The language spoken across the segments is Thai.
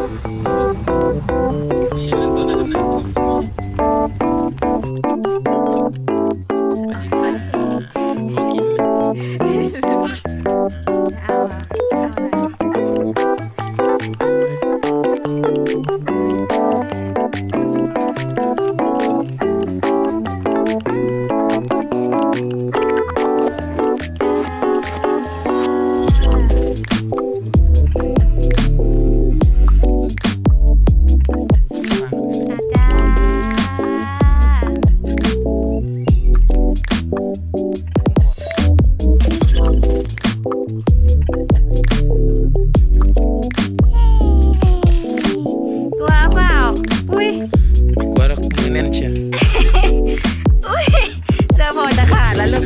นี่มันตัวนั้นนะขอกินเอาอะไรอาจารย์กลัวเปล่าอุ้ย ไม่กลัวหรอกมือแน่นเชียว อุ้ยเสื้อพอจะขาดแล้วลูก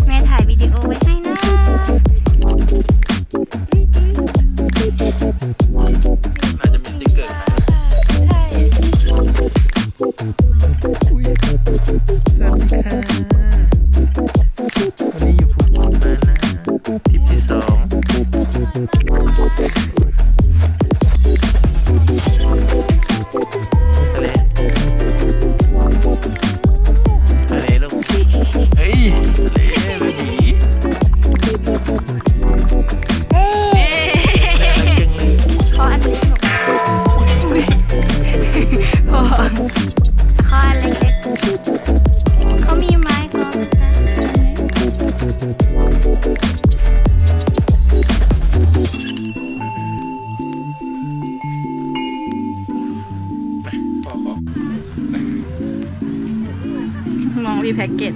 แม่ถ่ายวิดีโอไว้ให้นะ น่าจะมีสติ๊กเกอร์ ใช่ สวัสดีค่ะวันนี้อยู่ภูเก็ตมานะทริปที่2ทะเลทะเลลูกเฮ้ยทะเลเบบีขออันเล็กหนูพอขออันเล็กๆเขามีไม้เขาพ่อขอ มองพี่แพ็กเกจ